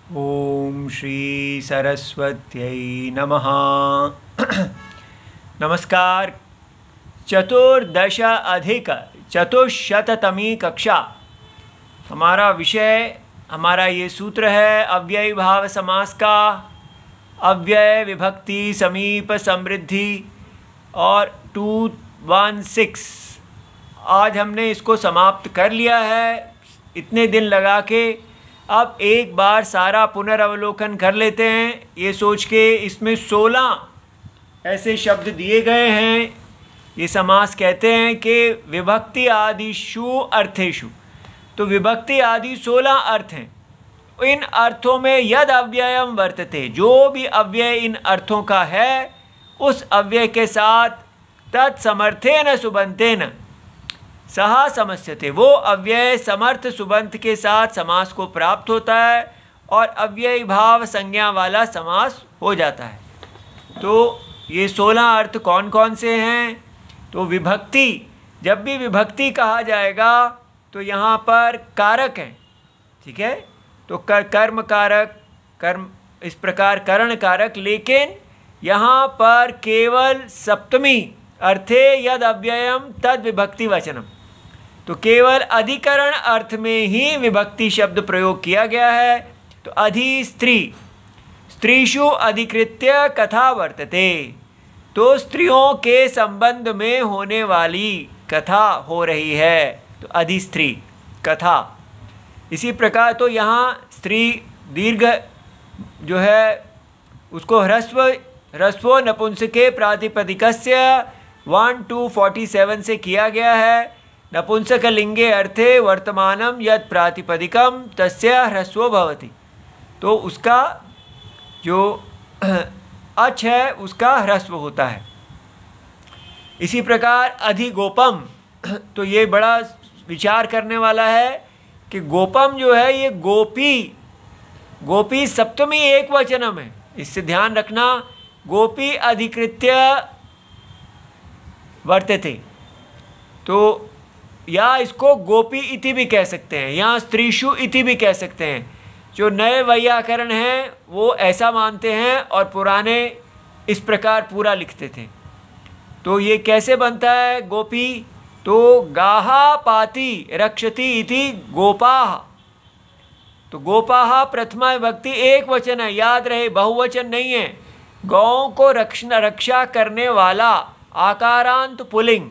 ओम श्री सरस्वत्यै नमः। नमस्कार। चतुर्दश अधिक चतुश्शततमी कक्षा। हमारा विषय, हमारा ये सूत्र है अव्ययी भाव समास का। अव्यय विभक्ति समीप समृद्धि और 216। आज हमने इसको समाप्त कर लिया है इतने दिन लगा के। अब एक बार सारा पुनर्वलोकन कर लेते हैं ये सोच के। इसमें 16 ऐसे शब्द दिए गए हैं। ये समास कहते हैं कि विभक्ति आदिषु अर्थेषु। तो विभक्ति आदि 16 अर्थ हैं। इन अर्थों में यद अव्ययम वर्तते, जो भी अव्यय इन अर्थों का है उस अव्यय के साथ तत्समर्थेन सुबंतेन सहा समस्यते, वो अव्यय समर्थ सुबंत के साथ समास को प्राप्त होता है और अव्ययी भाव संज्ञा वाला समास हो जाता है। तो ये 16 अर्थ कौन कौन से हैं? तो विभक्ति, जब भी विभक्ति कहा जाएगा तो यहाँ पर कारक हैं, ठीक है। तो कर्म कारक, कर्म इस प्रकार करण कारक, लेकिन यहाँ पर केवल सप्तमी अर्थे यद अव्ययम तद विभक्ति वचनम। तो केवल अधिकरण अर्थ में ही विभक्ति शब्द प्रयोग किया गया है। तो अधि स्त्री, स्त्रीषु अधिकृत्य कथा वर्तते, तो स्त्रियों के संबंध में होने वाली कथा हो रही है। तो अधि स्त्री कथा। इसी प्रकार तो यहाँ स्त्री दीर्घ जो है उसको ह्रस्व नपुंसके प्रातिपदिकस्य 1 to 47 से किया गया है। नपुंसक लिंगे अर्थे वर्तमानम यद प्रातिपदिकम तस्य ह्रस्वो भवति। तो उसका जो अच है उसका ह्रस्व होता है। इसी प्रकार अधिगोपम, तो ये बड़ा विचार करने वाला है कि गोपम जो है ये गोपी, गोपी सप्तमी एक वचनम है। इससे ध्यान रखना, गोपी अधिकृत्य वर्तते। तो या इसको गोपी इति भी कह सकते हैं, या स्त्रीषु इति भी कह सकते हैं। जो नए वैयाकरण हैं वो ऐसा मानते हैं और पुराने इस प्रकार पूरा लिखते थे। तो ये कैसे बनता है गोपी? तो गाहा पाति रक्षति इति गोपाह। तो गोपाह प्रथमा विभक्ति एक वचन है, याद रहे, बहुवचन नहीं है। गौओं को रक्षा करने वाला आकारांत पुल्लिंग,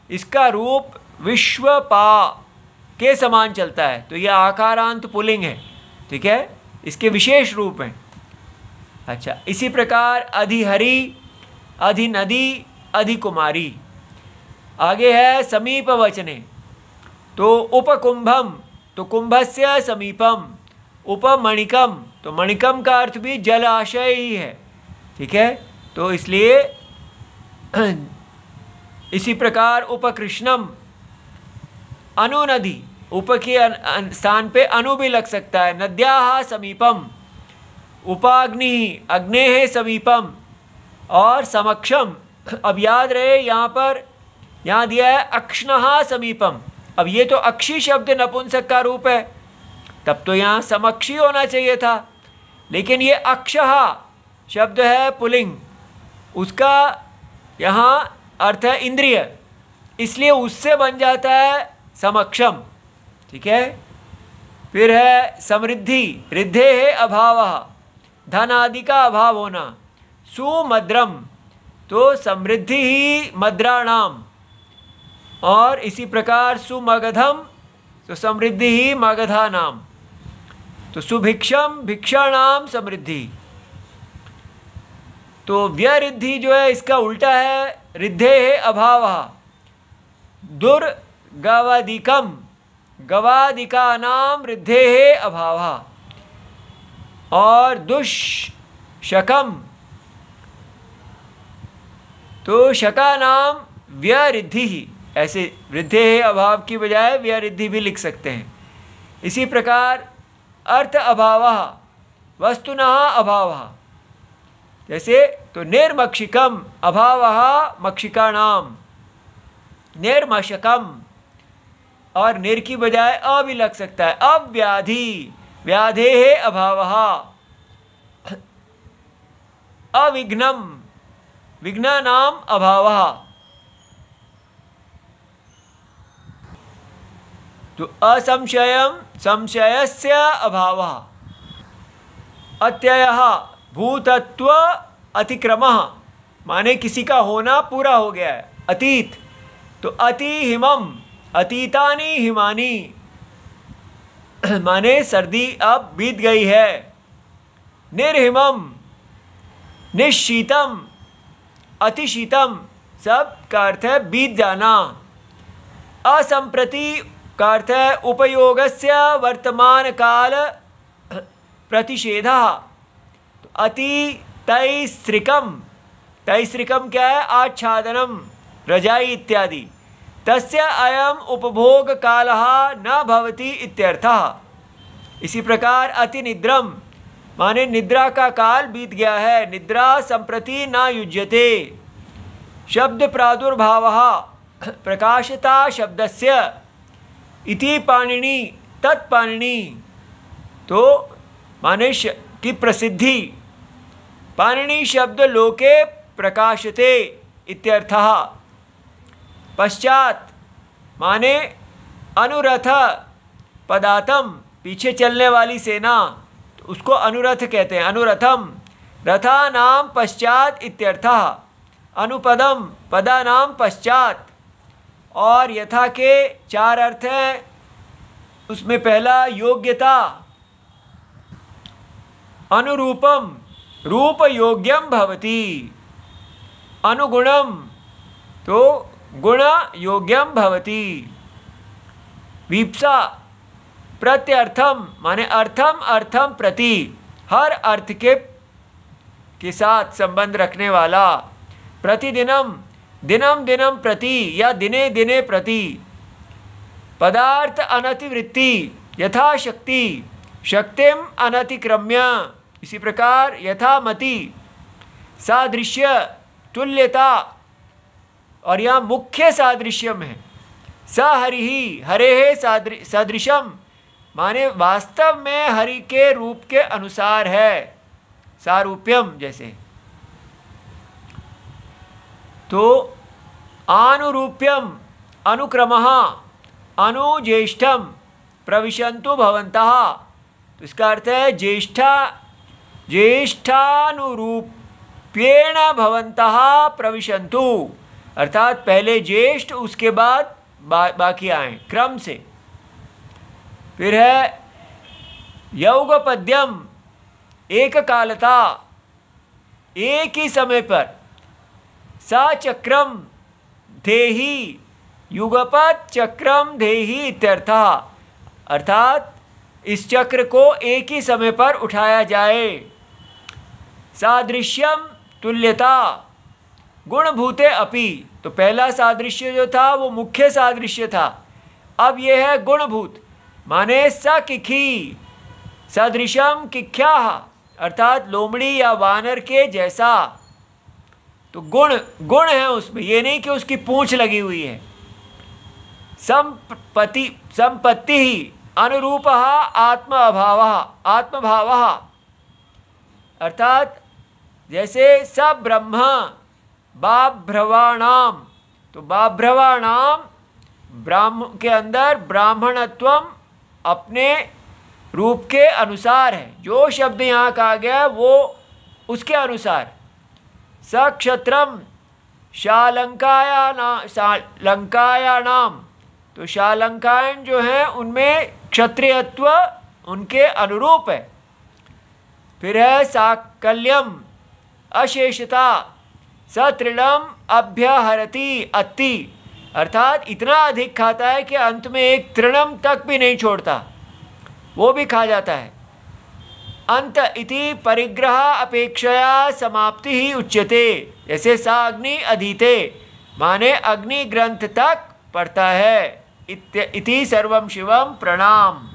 इसका रूप विश्वपा के समान चलता है। तो यह आकारांत पुल्लिंग है, ठीक है, इसके विशेष रूप हैं। अच्छा, इसी प्रकार अधिहरि, अधिनदी, अधिकुमारी। आगे है समीप वचने। तो उपकुंभम, तो कुंभस्य समीपम। उपमणिकम, तो मणिकम का अर्थ भी जलाशय ही है, ठीक है। तो इसलिए इसी प्रकार उपकृष्णम, अनुनदी, उप के स्थान पे अनु भी लग सकता है। नद्याः समीपम, उपाग्नि, अग्नेः समीपम और समक्षम। अब याद रहे यहाँ पर, यहाँ दिया है अक्ष्णः समीपम। अब ये तो अक्षी शब्द नपुंसक का रूप है, तब तो यहाँ समक्षी होना चाहिए था, लेकिन ये अक्षः शब्द है पुल्लिंग, उसका यहाँ अर्थ है इंद्रिय, इसलिए उससे बन जाता है समक्षम, ठीक है। फिर है समृद्धि, रिद्धे है अभाव, धन आदि का अभाव होना। सुमद्रम, तो समृद्धि ही मद्राणाम। और इसी प्रकार सुमगधम, तो समृद्धि ही मगधा नाम। तो सुभिक्षम, भिक्षाणाम समृद्धि। तो व्यरिद्धि जो है इसका उल्टा है, रिद्धे है अभाव। दुर्गवादिकम, गवादिका नाम रिद्धे है अभाव। और दुष्शकम, तो शका नाम व्यरिद्धि ही। ऐसे रिद्धे है अभाव की बजाय व्यरिद्धि भी लिख सकते हैं। इसी प्रकार अर्थ अभाव, वस्तुनः अभाव। जैसे तो निर्मक्षिकम, अभाव मक्षिकाणाम, निर्मशकम, और निर की बजाय अ भी लग सकता है। अव्याधि, व्याधेः अभावः, अविघ्नं, विघ्नानाम् अभावः। तो असंशयं, संशयस्य अभावः, अत्ययः, भूतत्व अतिक्रमः, माने किसी का होना पूरा हो गया है, अतीत। तो अतिहिमम, अतीतानि हिमानि, माने सर्दी अब बीत गई है। निर्हिमम, निश्शीतम, अतिशीतम, सब का अर्थ है बीत जाना। असंप्रति का अर्थ है उपयोगस्य वर्तमान काल प्रतिषेधः। तो अति तैस्त्रिकम, तैस्त्रिकम क्या है? आच्छादनम, रजाई इत्यादि। तस्य अयम उपभोग कालः न भवति इत्यर्थः। इसी प्रकार अति निद्रम, माने निद्रा का काल बीत गया है, निद्रा संप्रति न युज्यते। शब्द प्रादुर्भावः, प्रकाशता शब्दस्य, इति पाणिनि, तत्पाणिनि, तो माने की प्रसिद्धि। पाणिनि शब्द लोके प्रकाशते इत्यर्थः। पश्चात माने अनुरथ पदातम, पीछे चलने वाली सेना, तो उसको अनुरथ कहते हैं। अनुरथम, रथा नाम पश्चात इत्यर्थः। अनुपदम, पदा नाम पश्चात। और यथा के चार अर्थ हैं, उसमें पहला योग्यता। अनुरूपम, रूप योग्यम भवति। अनुगुणम, तो गुण योग्यम भवति। वीप्सा, प्रत्यर्थम, माने अर्थम अर्थम प्रति, हर अर्थ के साथ संबंध रखने वाला। प्रतिदिनम, दिनम दिनम प्रति या दिने दिने प्रति। पदार्थ अनतिवृत्ति, यथाशक्ति, शक्तिम अनतिक्रम्य, इसी प्रकार यथामति। सादृश्य, तुल्यता, और यहाँ मुख्य सादृश्यम है। सहरिहि, हरेः सदृशम, माने वास्तव में हरि के रूप के अनुसार है, सारूप्यम जैसे। तो आनुरूप्यम, अनुक्रमः, अनुज्येष्ठम, प्रविशन्तु भवन्तः। तो इसका अर्थ है ज्येष्ठा, ज्येष्ठानुरूप्येण भवन्तः प्रविशन्तु, अर्थात पहले ज्येष्ठ, उसके बाद बाकी आए क्रम से। फिर है यौगपद्यम, एक कालता, एक ही समय पर। सचक्रम धेहि, युगपत चक्रम धेहि इत्यर्थः, अर्थात इस चक्र को एक ही समय पर उठाया जाए। सादृश्यम, तुल्यता। गुणभूते अपि, तो पहला सादृश्य जो था वो मुख्य सादृश्य था, अब यह है गुणभूत, माने सकिखी। सदृशम किख्याः, अर्थात लोमड़ी या वानर के जैसा। तो गुण, गुण है उसमें, ये नहीं कि उसकी पूंछ लगी हुई है। संपत्ति, संपत्ति ही, अनुरूपः आत्म अभावः, आत्मभावः, अर्थात जैसे स ब्रह्म बाभ्रवाणाम, तो बाभ्रवाणाम ब्राह्म के अंदर ब्राह्मणत्वम अपने रूप के अनुसार है। जो शब्द यहाँ कहा गया वो उसके अनुसार। सक्षत्रम, शालंकायानाम, तो शालंकायन जो हैं उनमें क्षत्रियत्व उनके अनुरूप है। फिर है साकल्यम, अशेषता। सतृणम अभ्यहरति अति, अर्थात इतना अधिक खाता है कि अंत में एक तृणम तक भी नहीं छोड़ता, वो भी खा जाता है। अंत इति परिग्रह अपेक्षया समाप्ति ही उच्यते, जैसे सा अग्नि अधीते, माने अग्नि ग्रंथ तक पढ़ता है। इति सर्वम शिवम प्रणाम।